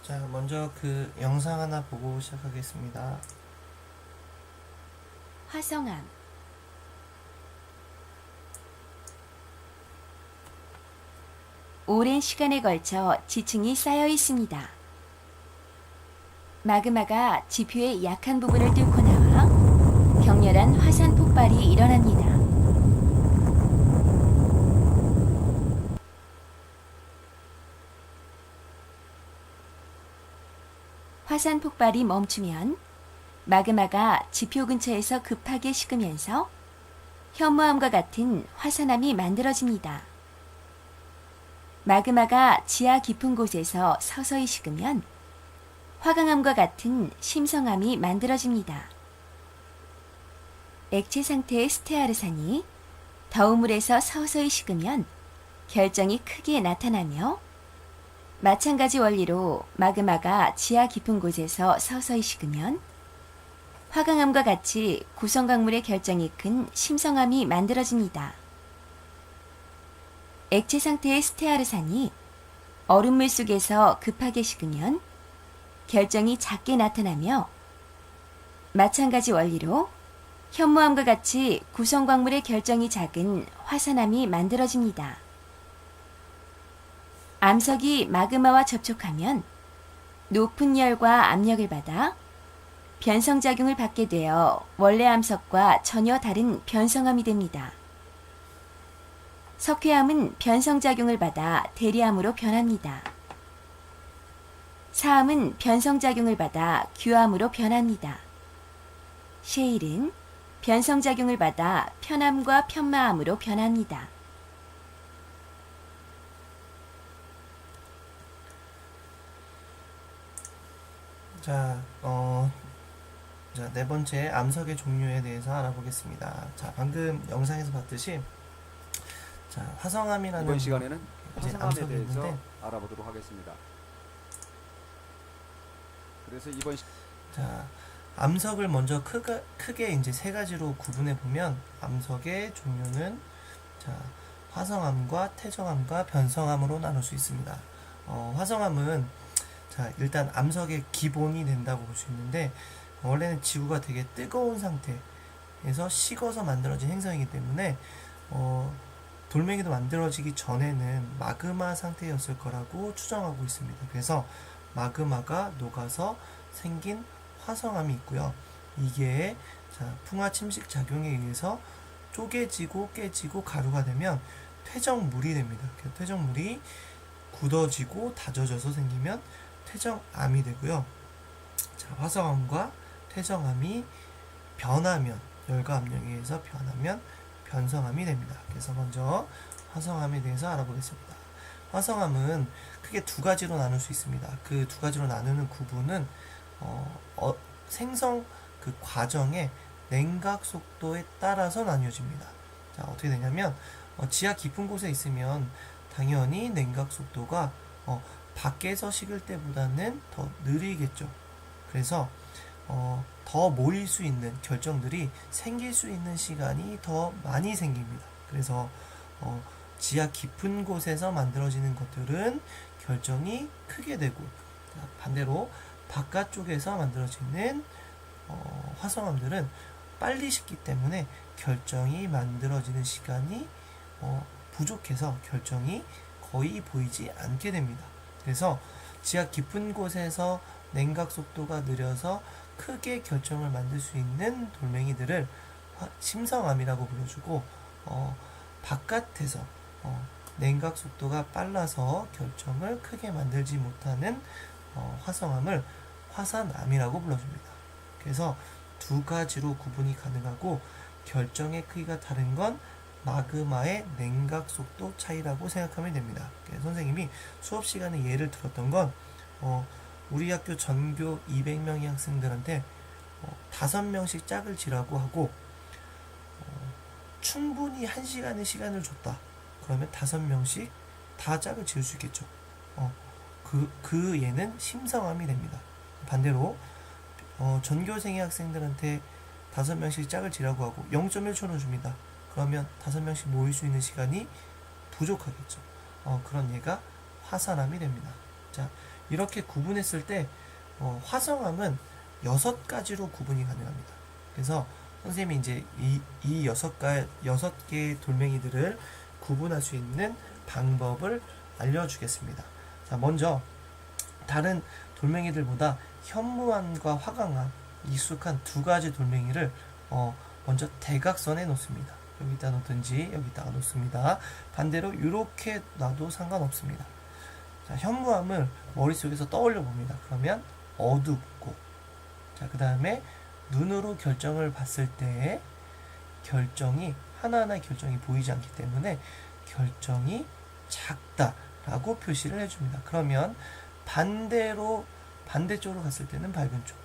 자, 먼저 그 영상 하나 보고 시작하겠습니다. 화성암. 오랜 시간에 걸쳐 지층이 쌓여 있습니다. 마그마가 지표의 약한 부분을 뚫고 나와 격렬한 화산 폭발이 일어납니다. 화산 폭발이 멈추면 마그마가 지표 근처에서 급하게 식으면서 현무암과 같은 화산암이 만들어집니다. 마그마가 지하 깊은 곳에서 서서히 식으면 화강암과 같은 심성암이 만들어집니다. 액체 상태의 스테아르산이 더운 물에서 서서히 식으면 결정이 크게 나타나며, 마찬가지 원리로 마그마가 지하 깊은 곳에서 서서히 식으면 화강암과 같이 구성광물의 결정이 큰 심성암이 만들어집니다. 액체 상태의 스테아르산이 얼음물 속에서 급하게 식으면 결정이 작게 나타나며, 마찬가지 원리로 현무암과 같이 구성광물의 결정이 작은 화산암이 만들어집니다. 암석이 마그마와 접촉하면 높은 열과 압력을 받아 변성작용을 받게 되어 원래 암석과 전혀 다른 변성암이 됩니다. 석회암은 변성작용을 받아 대리암으로 변합니다. 사암은 변성작용을 받아 규암으로 변합니다. 셰일은 변성작용을 받아 편암과 편마암으로 변합니다. 자, 네 번째 암석의 종류에 대해서 알아보겠습니다. 자, 방금 영상에서 봤듯이 자, 화성암이라는 이번 시간에는 이제 화성암에 암석이 대해서 있는데, 알아보도록 하겠습니다. 그래서 자, 암석을 먼저 크게 이제 세 가지로 구분해 보면 암석의 종류는 자, 화성암과 태정암과 변성암으로 나눌 수 있습니다. 화성암은 자, 일단 암석의 기본이 된다고 볼 수 있는데, 원래는 지구가 되게 뜨거운 상태에서 식어서 만들어진 행성이기 때문에 돌멩이도 만들어지기 전에는 마그마 상태였을 거라고 추정하고 있습니다. 그래서 마그마가 녹아서 생긴 화성암이 있고요. 이게 자, 풍화 침식 작용에 의해서 쪼개지고 깨지고 가루가 되면 퇴적물이 됩니다. 퇴적물이 굳어지고 다져져서 생기면 퇴적암이 되고요. 자, 화성암과 퇴적암이 변하면, 열과 압력에 의해서 변하면 변성암이 됩니다. 그래서 먼저 화성암에 대해서 알아보겠습니다. 화성암은 크게 두 가지로 나눌 수 있습니다. 그 두 가지로 나누는 구분은 생성 그 과정의 냉각 속도에 따라서 나뉘어집니다. 자, 어떻게 되냐면 지하 깊은 곳에 있으면 당연히 냉각 속도가 밖에서 식을 때보다는 더 느리겠죠. 그래서 더 모일 수 있는 결정들이 생길 수 있는 시간이 더 많이 생깁니다. 그래서 지하 깊은 곳에서 만들어지는 것들은 결정이 크게 되고, 반대로 바깥쪽에서 만들어지는 화성암들은 빨리 식기 때문에 결정이 만들어지는 시간이 부족해서 결정이 거의 보이지 않게 됩니다. 그래서 지하 깊은 곳에서 냉각 속도가 느려서 크게 결정을 만들 수 있는 돌멩이들을 심성암이라고 불러주고, 바깥에서 냉각 속도가 빨라서 결정을 크게 만들지 못하는 화성암을 화산암이라고 불러줍니다. 그래서 두 가지로 구분이 가능하고, 결정의 크기가 다른 건 마그마의 냉각 속도 차이라고 생각하면 됩니다. 선생님이 수업 시간에 예를 들었던 건 우리 학교 전교 200명의 학생들한테 5명씩 짝을 지라고 하고 충분히 1시간의 시간을 줬다. 그러면 5명씩 다 짝을 지을 수 있겠죠. 그 예는 심성암이 됩니다. 반대로 전교생의 학생들한테 5명씩 짝을 지라고 하고 0.1초를 줍니다. 그러면 5명씩 모일 수 있는 시간이 부족하겠죠. 그런 예가 화산암이 됩니다. 자, 이렇게 구분했을 때 화성암은 6가지로 구분이 가능합니다. 그래서 선생님이 이제 이 6개의 돌멩이들을 구분할 수 있는 방법을 알려주겠습니다. 자, 먼저 다른 돌멩이들보다 현무암과 화강암 익숙한 2가지 돌멩이를 먼저 대각선에 놓습니다. 여기다 놓든지 여기다가 놓습니다. 반대로 이렇게 놔도 상관없습니다. 자, 현무암을 머릿속에서 떠올려 봅니다. 그러면 어둡고, 자, 그 다음에 눈으로 결정을 봤을 때 결정이 하나하나의 결정이 보이지 않기 때문에 결정이 작다라고 표시를 해줍니다. 그러면 반대쪽으로 갔을 때는 밝은 쪽,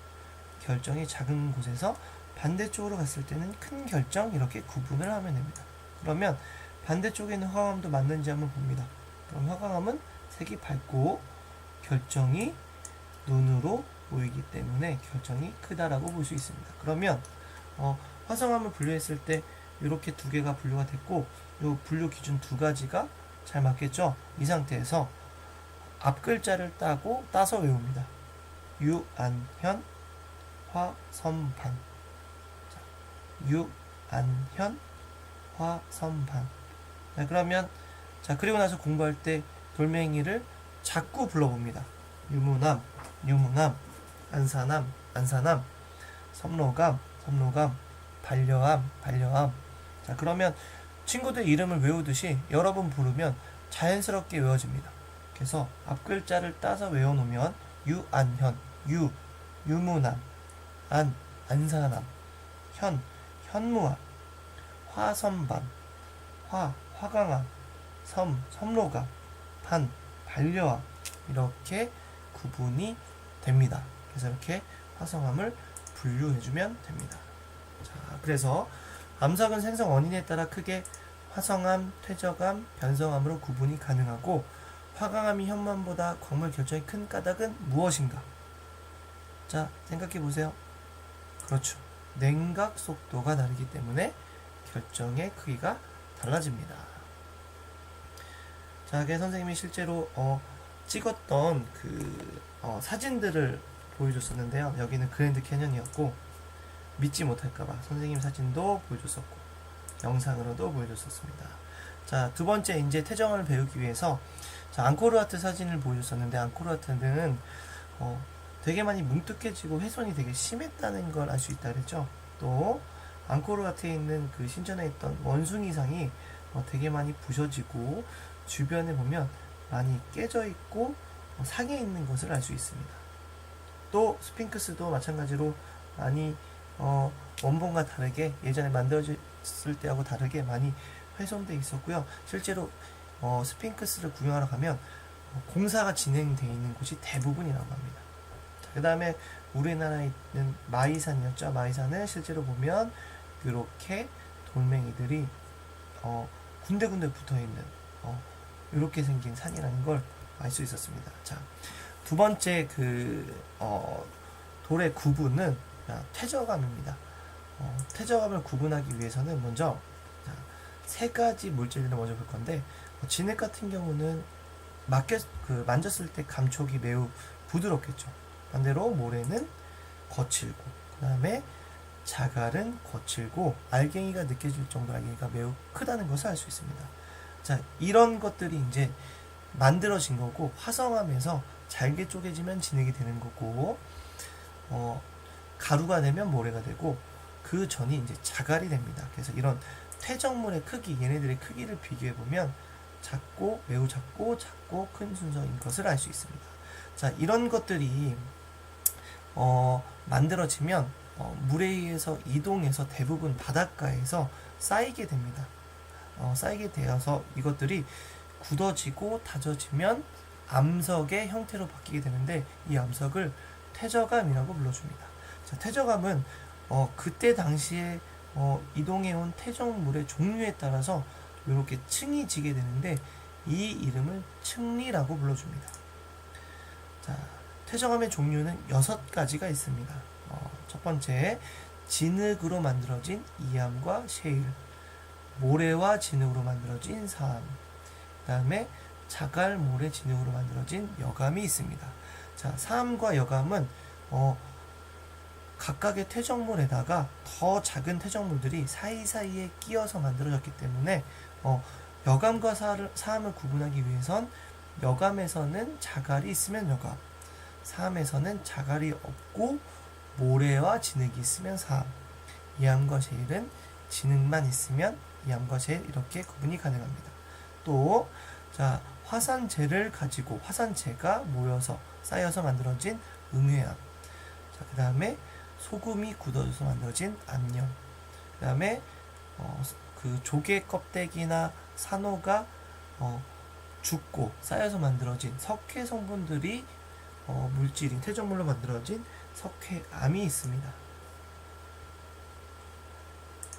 결정이 작은 곳에서 반대쪽으로 갔을 때는 큰 결정, 이렇게 구분을 하면 됩니다. 그러면 반대쪽에 있는 화강암도 맞는지 한번 봅니다. 그럼 화강암은 색이 밝고 결정이 눈으로 보이기 때문에 결정이 크다라고 볼 수 있습니다. 그러면 화성암을 분류했을 때 이렇게 2개가 분류가 됐고, 이 분류 기준 2가지가 잘 맞겠죠? 이 상태에서 앞 글자를 따서 외웁니다. 유안현 화선반. 자, 유안현 화선반. 자, 그러면 그리고 나서 공부할 때 돌멩이를 자꾸 불러봅니다. 유무남, 안사남, 섬로감, 반려암. 자, 그러면 친구들 이름을 외우듯이 여러 번 부르면 자연스럽게 외워집니다. 그래서 앞 글자를 따서 외워놓으면 유안현, 유무남, 안사남, 현무암, 화선반, 화강암, 섬로감, 반려암, 이렇게 구분이 됩니다. 그래서 이렇게 화성암을 분류해주면 됩니다. 자, 그래서 암석은 생성 원인에 따라 크게 화성암, 퇴적암, 변성암으로 구분이 가능하고, 화강암이 현무암보다 광물 결정이 큰 까닭은 무엇인가? 자, 생각해 보세요. 그렇죠. 냉각 속도가 다르기 때문에 결정의 크기가 달라집니다. 자, 그래서 선생님이 실제로 찍었던 사진들을 보여줬었는데요. 여기는 그랜드 캐년이었고, 믿지 못할까봐 선생님 사진도 보여줬었고, 영상으로도 보여줬었습니다. 자, 2번째 이제 태정을 배우기 위해서 앙코르와트 사진을 보여줬었는데, 앙코르와트는 되게 많이 뭉툭해지고 훼손이 되게 심했다는 걸 알 수 있다 그랬죠. 또 앙코르와트에 있는 그 신전에 있던 원숭이상이 되게 많이 부셔지고 주변에 보면 많이 깨져 있고 상해 있는 것을 알 수 있습니다. 또 스핑크스도 마찬가지로 많이 원본과 다르게 예전에 만들어졌을 때하고 다르게 많이 훼손돼 있었고요. 실제로 스핑크스를 구경하러 가면 공사가 진행되어 있는 곳이 대부분이라고 합니다. 그 다음에 우리나라에 있는 마이산이었죠. 마이산은 실제로 보면 이렇게 돌멩이들이 군데군데 붙어있는 이렇게 생긴 산이라는 걸 알 수 있었습니다. 자, 2번째 돌의 구분은 퇴적암입니다. 퇴적암을 구분하기 위해서는 먼저 3가지 물질을 먼저 볼 건데, 진흙 같은 경우는 만졌을 때 감촉이 매우 부드럽겠죠. 반대로 모래는 거칠고, 그 다음에 자갈은 거칠고, 알갱이가 느껴질 정도로 알갱이가 매우 크다는 것을 알 수 있습니다. 자, 이런 것들이 이제 만들어진 거고, 화성암에서 잘게 쪼개지면 진흙이 되는 거고, 가루가 되면 모래가 되고, 그 전이 이제 자갈이 됩니다. 그래서 이런 퇴적물의 크기, 얘네들의 크기를 비교해 보면 매우 작고 큰 순서인 것을 알 수 있습니다. 자, 이런 것들이 만들어지면 물에 의해서 이동해서 대부분 바닷가에서 쌓이게 됩니다. 쌓이게 되어서 이것들이 굳어지고 다져지면 암석의 형태로 바뀌게 되는데, 이 암석을 퇴적암이라고 불러줍니다. 자, 퇴적암은 그때 당시에 이동해온 퇴적물의 종류에 따라서 이렇게 층이 지게 되는데, 이 이름을 층리라고 불러줍니다. 자, 퇴적암의 종류는 6가지가 있습니다. 첫 번째, 진흙으로 만들어진 이암과 셰일, 모래와 진흙으로 만들어진 사암, 그 다음에 자갈, 모래, 진흙으로 만들어진 여감이 있습니다. 자, 사암과 여감은 각각의 퇴적물에다가 더 작은 퇴적물들이 사이사이에 끼어서 만들어졌기 때문에 여감과 사암을 구분하기 위해선 여감에서는 자갈이 있으면 여감, 사암에서는 자갈이 없고 모래와 진흙이 있으면 사암, 이암과 셰일은 진흙만 있으면 이암과 셰일 이렇게 구분이 가능합니다. 또 자, 화산재를 가지고 화산재가 모여서 쌓여서 만들어진 음회암, 자, 그 다음에 소금이 굳어져서 만들어진 암염, 그 다음에 그 조개 껍데기나 산호가 죽고 쌓여서 만들어진 석회 성분들이 물질인 퇴적물로 만들어진 석회암이 있습니다.